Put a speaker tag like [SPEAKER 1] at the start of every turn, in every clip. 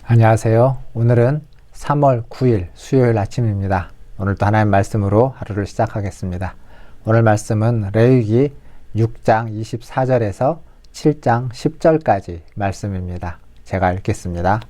[SPEAKER 1] 안녕하세요. 오늘은 3월 9일 수요일 아침입니다. 오늘도 하나님 말씀으로 하루를 시작하겠습니다. 오늘 말씀은 레위기 6장 24절에서 7장 10절까지 말씀입니다. 제가 읽겠습니다.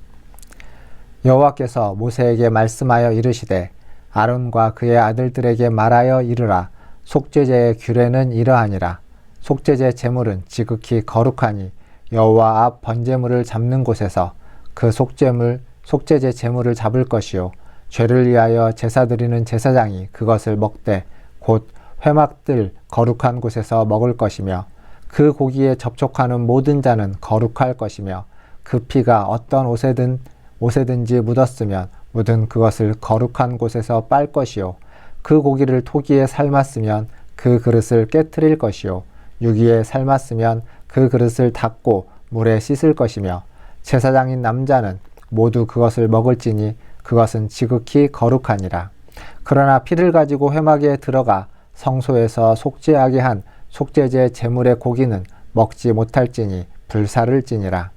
[SPEAKER 1] 여호와께서 모세에게 말씀하여 이르시되 아론과 그의 아들들에게 말하여 이르라. 속죄제의 규례는 이러하니라. 속죄제 제물은 지극히 거룩하니 여호와 앞 번제물을 잡는 곳에서 그 속죄제 제물을 잡을 것이요 죄를 위하여 제사 드리는 제사장이 그것을 먹되 곧 회막들 거룩한 곳에서 먹을 것이며 그 고기에 접촉하는 모든 자는 거룩할 것이며 그 피가 어떤 옷에든지 묻었으면 묻은 그것을 거룩한 곳에서 빨 것이요 그 고기를 토기에 삶았으면 그 그릇을 깨트릴 것이요 유기에 삶았으면 그 그릇을 닦고 물에 씻을 것이며 제사장인 남자는 모두 그것을 먹을지니 그것은 지극히 거룩하니라. 그러나 피를 가지고 회막에 들어가 성소에서 속죄하게 한 속죄제 제물의 고기는 먹지 못할지니 불사를지니라.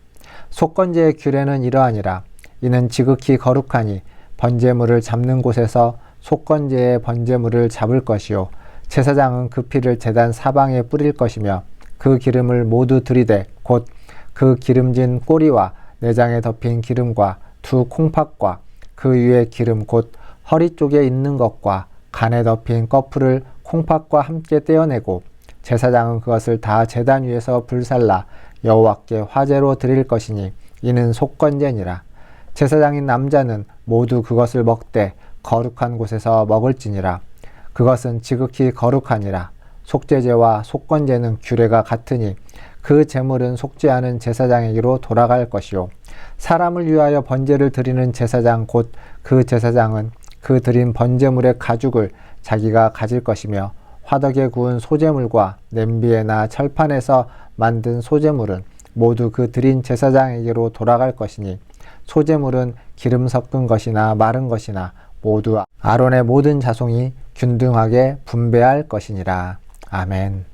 [SPEAKER 1] 속건제의 규례는 이러하니라. 이는 지극히 거룩하니 번제물을 잡는 곳에서 속건제의 번제물을 잡을 것이요 제사장은 그 피를 제단 사방에 뿌릴 것이며 그 기름을 모두 들이되 곧 그 기름진 꼬리와 내장에 덮인 기름과 두 콩팥과 그 위에 기름 곧 허리 쪽에 있는 것과 간에 덮인 꺼풀을 콩팥과 함께 떼어내고 제사장은 그것을 다 제단 위에서 불살라 여호와께 화제로 드릴 것이니 이는 속건제니라. 제사장인 남자는 모두 그것을 먹되 거룩한 곳에서 먹을지니라. 그것은 지극히 거룩하니라. 속죄제와 속건제는 규례가 같으니 그 제물은 속죄하는 제사장에게로 돌아갈 것이요 사람을 위하여 번제를 드리는 제사장 곧 그 제사장은 그 드린 번제물의 가죽을 자기가 가질 것이며 화덕에 구운 소제물과 냄비에나 철판에서 만든 소제물은 모두 그 드린 제사장에게로 돌아갈 것이니 소제물은 기름 섞은 것이나 마른 것이나 모두 아론의 모든 자손이 균등하게 분배할 것이니라. 아멘.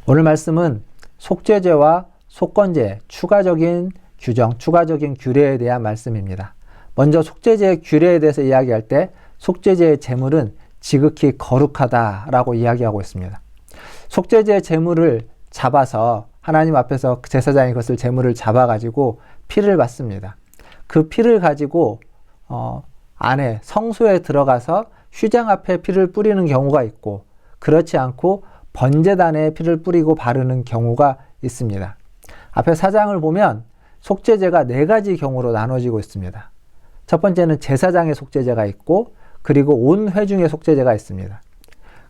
[SPEAKER 1] 오늘 말씀은 속죄제와 속건제 추가적인 규정, 추가적인 규례에 대한 말씀입니다. 먼저 속죄제의 규례에 대해서 이야기할 때 속죄제의 제물은 지극히 거룩하다라고 이야기하고 있습니다. 속죄제의 제물을 잡아서 하나님 앞에서 제사장이 그것을 제물을 잡아가지고 피를 받습니다. 그 피를 가지고 안에 성소에 들어가서 휘장 앞에 피를 뿌리는 경우가 있고 그렇지 않고 번제단에 피를 뿌리고 바르는 경우가 있습니다. 앞에 4장을 보면 속죄제가 4가지 경우로 나눠지고 있습니다. 첫 번째는 제사장의 속죄제가 있고 그리고 온 회중의 속죄제가 있습니다.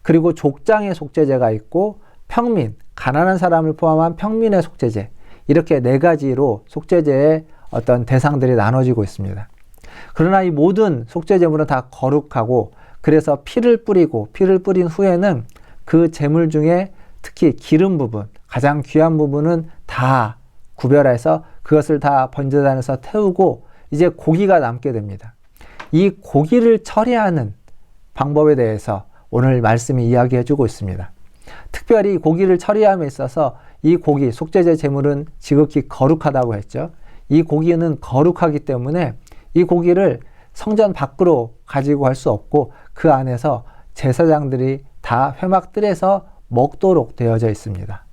[SPEAKER 1] 그리고 족장의 속죄제가 있고 평민, 가난한 사람을 포함한 평민의 속죄제 이렇게 4가지로 속죄제의 어떤 대상들이 나눠지고 있습니다. 그러나 이 모든 속죄제물은 다 거룩하고 그래서 피를 뿌리고 피를 뿌린 후에는 그 제물 중에 특히 기름 부분, 가장 귀한 부분은 다 구별해서 그것을 다 번제단에서 태우고 이제 고기가 남게 됩니다. 이 고기를 처리하는 방법에 대해서 오늘 말씀이 이야기해 주고 있습니다. 특별히 고기를 처리함에 있어서 이 고기, 속죄제 제물은 지극히 거룩하다고 했죠. 이 고기는 거룩하기 때문에 이 고기를 성전 밖으로 가지고 갈 수 없고 그 안에서 제사장들이 다 회막들에서 먹도록 되어져 있습니다.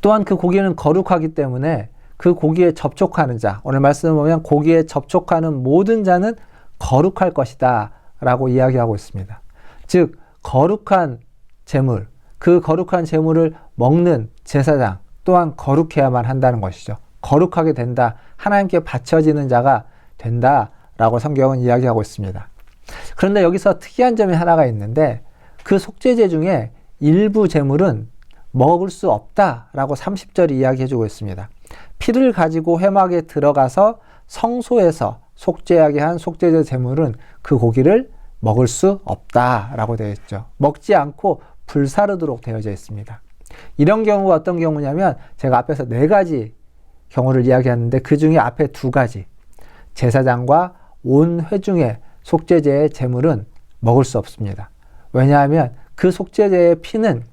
[SPEAKER 1] 또한 그 고기는 거룩하기 때문에 그 고기에 접촉하는 자, 오늘 말씀을 보면 고기에 접촉하는 모든 자는 거룩할 것이다 라고 이야기하고 있습니다. 즉 거룩한 제물, 그 거룩한 제물을 먹는 제사장 또한 거룩해야만 한다는 것이죠. 거룩하게 된다, 하나님께 바쳐지는 자가 된다 라고 성경은 이야기하고 있습니다. 그런데 여기서 특이한 점이 하나가 있는데 그 속죄제 중에 일부 제물은 먹을 수 없다라고 30절이 이야기해주고 있습니다. 피를 가지고 회막에 들어가서 성소에서 속죄하게 한 속죄제 제물은 그 고기를 먹을 수 없다라고 되어 있죠. 먹지 않고 불사르도록 되어져 있습니다. 이런 경우가 어떤 경우냐면 제가 앞에서 4가지 경우를 이야기했는데 그 중에 앞에 2가지 제사장과 온 회중의 속죄제의 제물은 먹을 수 없습니다. 왜냐하면 그 속죄제의 피는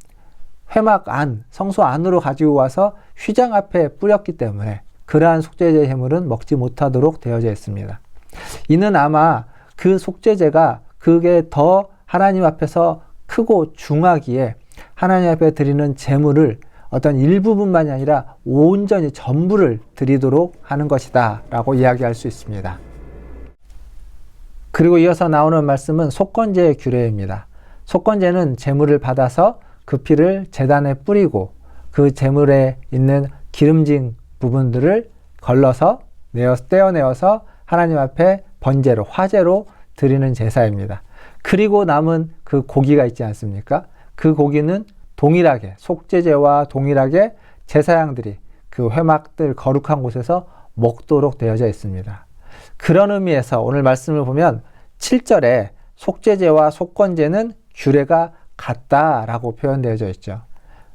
[SPEAKER 1] 회막 안, 성소 안으로 가지고 와서 휘장 앞에 뿌렸기 때문에 그러한 속죄제 제물은 먹지 못하도록 되어져 있습니다. 이는 아마 그 속죄제가 그게 더 하나님 앞에서 크고 중하기에 하나님 앞에 드리는 제물을 어떤 일부분만이 아니라 온전히 전부를 드리도록 하는 것이다 라고 이야기할 수 있습니다. 그리고 이어서 나오는 말씀은 속건제의 규례입니다. 속건제는 제물을 받아서 그 피를 제단에 뿌리고 그 제물에 있는 기름진 부분들을 걸러서 떼어내어서 하나님 앞에 번제로, 화제로 드리는 제사입니다. 그리고 남은 그 고기가 있지 않습니까? 그 고기는 동일하게, 속죄제와 동일하게 제사장들이 그 회막들 거룩한 곳에서 먹도록 되어져 있습니다. 그런 의미에서 오늘 말씀을 보면 7절에 속죄제와 속건제는 규례가 같다라고 표현되어져 있죠.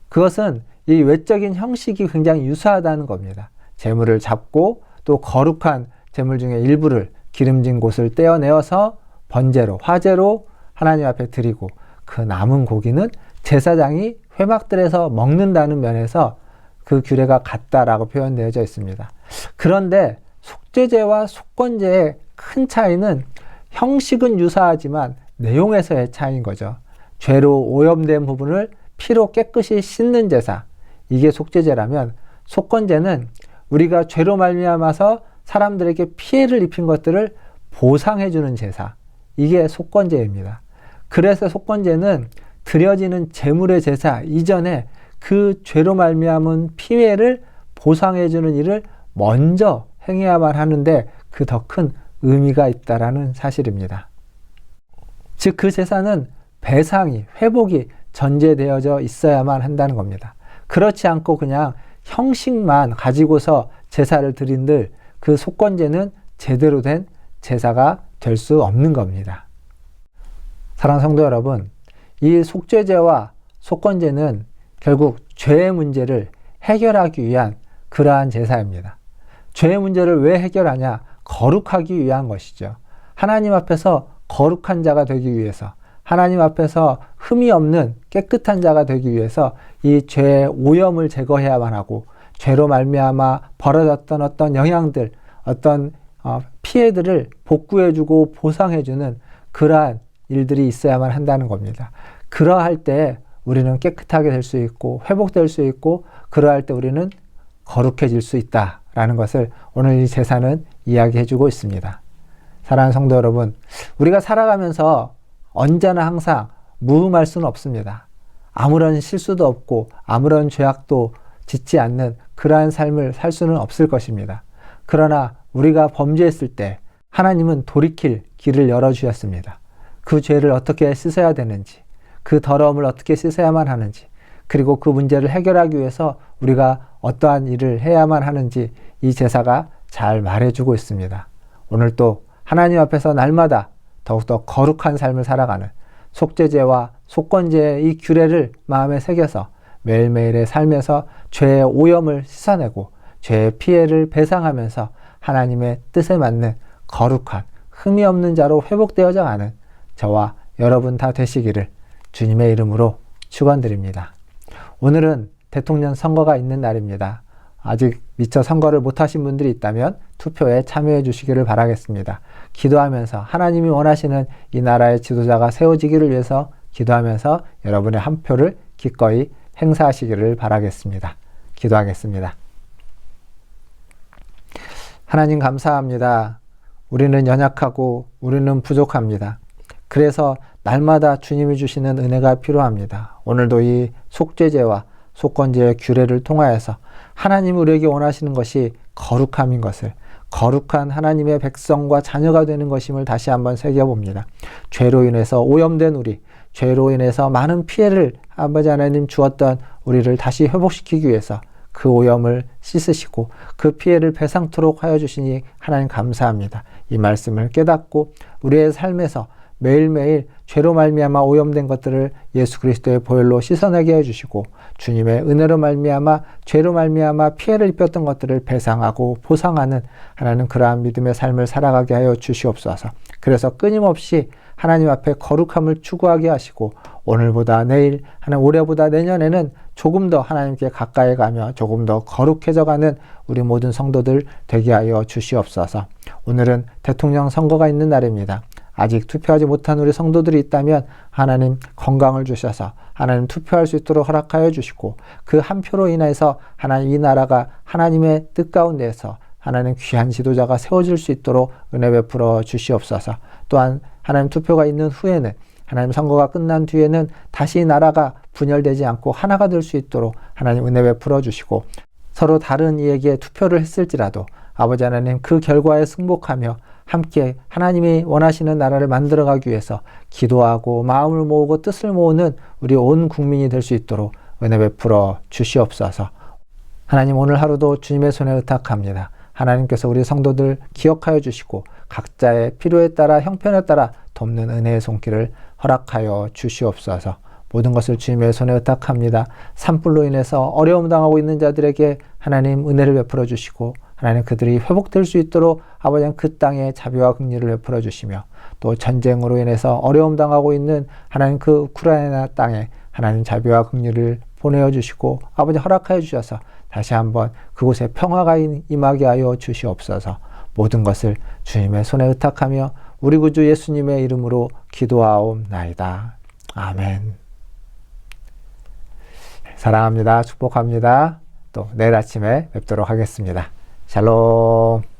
[SPEAKER 1] 그것은 이 외적인 형식이 굉장히 유사하다는 겁니다. 제물을 잡고 또 거룩한 제물 중에 일부를 기름진 곳을 떼어내어서 번제로, 화제로 하나님 앞에 드리고 그 남은 고기는 제사장이 회막들에서 먹는다는 면에서 그 규례가 같다라고 표현되어져 있습니다. 그런데 속죄제와 속건제의 큰 차이는 형식은 유사하지만 내용에서의 차이인 거죠. 죄로 오염된 부분을 피로 깨끗이 씻는 제사, 이게 속죄제라면 속건제는 우리가 죄로 말미암아서 사람들에게 피해를 입힌 것들을 보상해주는 제사, 이게 속건제입니다. 그래서 속건제는 드려지는 제물의 제사 이전에 그 죄로 말미암은 피해를 보상해주는 일을 먼저 행해야만 하는데 그 더 큰 의미가 있다라는 사실입니다. 즉 그 제사는 배상이, 회복이 전제되어져 있어야만 한다는 겁니다. 그렇지 않고 그냥 형식만 가지고서 제사를 드린들 그 속건제는 제대로 된 제사가 될 수 없는 겁니다. 사랑하는 성도 여러분, 이 속죄제와 속건제는 결국 죄의 문제를 해결하기 위한 그러한 제사입니다. 죄의 문제를 왜 해결하냐? 거룩하기 위한 것이죠. 하나님 앞에서 거룩한 자가 되기 위해서, 하나님 앞에서 흠이 없는 깨끗한 자가 되기 위해서 이 죄의 오염을 제거해야만 하고 죄로 말미암아 벌어졌던 어떤 영향들, 어떤 피해들을 복구해주고 보상해주는 그러한 일들이 있어야만 한다는 겁니다. 그러할 때 우리는 깨끗하게 될 수 있고 회복될 수 있고 그러할 때 우리는 거룩해질 수 있다라는 것을 오늘 이 제사는 이야기해주고 있습니다. 사랑하는 성도 여러분, 우리가 살아가면서 언제나 항상 무음할 수는 없습니다. 아무런 실수도 없고 아무런 죄악도 짓지 않는 그러한 삶을 살 수는 없을 것입니다. 그러나 우리가 범죄했을 때 하나님은 돌이킬 길을 열어주셨습니다. 그 죄를 어떻게 씻어야 되는지, 그 더러움을 어떻게 씻어야만 하는지, 그리고 그 문제를 해결하기 위해서 우리가 어떠한 일을 해야만 하는지 이 제사가 잘 말해주고 있습니다. 오늘 또 하나님 앞에서 날마다 더욱더 거룩한 삶을 살아가는 속죄제와 속건제의 이 규례를 마음에 새겨서 매일매일의 삶에서 죄의 오염을 씻어내고 죄의 피해를 배상하면서 하나님의 뜻에 맞는 거룩한 흠이 없는 자로 회복되어져 가는 저와 여러분 다 되시기를 주님의 이름으로 축원드립니다. 오늘은 대통령 선거가 있는 날입니다. 아직 미처 선거를 못하신 분들이 있다면 투표에 참여해 주시기를 바라겠습니다. 기도하면서 하나님이 원하시는 이 나라의 지도자가 세워지기를 위해서 기도하면서 여러분의 한 표를 기꺼이 행사하시기를 바라겠습니다. 기도하겠습니다. 하나님 감사합니다. 우리는 연약하고 우리는 부족합니다. 그래서 날마다 주님이 주시는 은혜가 필요합니다. 오늘도 이 속죄제와 속건제의 규례를 통하여서 하나님 우리에게 원하시는 것이 거룩함인 것을, 거룩한 하나님의 백성과 자녀가 되는 것임을 다시 한번 새겨봅니다. 죄로 인해서 오염된 우리, 죄로 인해서 많은 피해를 아버지 하나님 주었던 우리를 다시 회복시키기 위해서 그 오염을 씻으시고 그 피해를 배상토록 하여 주시니 하나님 감사합니다. 이 말씀을 깨닫고 우리의 삶에서 매일매일 죄로 말미암아 오염된 것들을 예수 그리스도의 보혈로 씻어내게 해주시고 주님의 은혜로 말미암아 죄로 말미암아 피해를 입혔던 것들을 배상하고 보상하는 하나님 그러한 믿음의 삶을 살아가게 하여 주시옵소서. 그래서 끊임없이 하나님 앞에 거룩함을 추구하게 하시고 오늘보다 내일, 하나님 올해보다 내년에는 조금 더 하나님께 가까이 가며 조금 더 거룩해져가는 우리 모든 성도들 되게 하여 주시옵소서. 오늘은 대통령 선거가 있는 날입니다. 아직 투표하지 못한 우리 성도들이 있다면 하나님 건강을 주셔서 하나님 투표할 수 있도록 허락하여 주시고 그 한 표로 인해서 하나님 이 나라가 하나님의 뜻 가운데에서 하나님 귀한 지도자가 세워질 수 있도록 은혜 베풀어 주시옵소서. 또한 하나님 투표가 있는 후에는 하나님 선거가 끝난 뒤에는 다시 나라가 분열되지 않고 하나가 될 수 있도록 하나님 은혜 베풀어 주시고 서로 다른 이에게 투표를 했을지라도 아버지 하나님 그 결과에 승복하며 함께 하나님이 원하시는 나라를 만들어가기 위해서 기도하고 마음을 모으고 뜻을 모으는 우리 온 국민이 될 수 있도록 은혜 베풀어 주시옵소서. 하나님 오늘 하루도 주님의 손에 의탁합니다. 하나님께서 우리 성도들 기억하여 주시고 각자의 필요에 따라 형편에 따라 돕는 은혜의 손길을 허락하여 주시옵소서. 모든 것을 주님의 손에 의탁합니다. 산불로 인해서 어려움 당하고 있는 자들에게 하나님 은혜를 베풀어 주시고 하나님 그들이 회복될 수 있도록 아버지 그 땅에 자비와 긍휼을 베풀어 주시며 또 전쟁으로 인해서 어려움 당하고 있는 하나님 그 우크라이나 땅에 하나님 자비와 긍휼을 보내어 주시고 아버지 허락하여 주셔서 다시 한번 그곳에 평화가 임하게 하여 주시옵소서. 모든 것을 주님의 손에 의탁하며 우리 구주 예수님의 이름으로 기도하옵나이다. 아멘. 사랑합니다. 축복합니다. 또 내일 아침에 뵙도록 하겠습니다. 샬롬.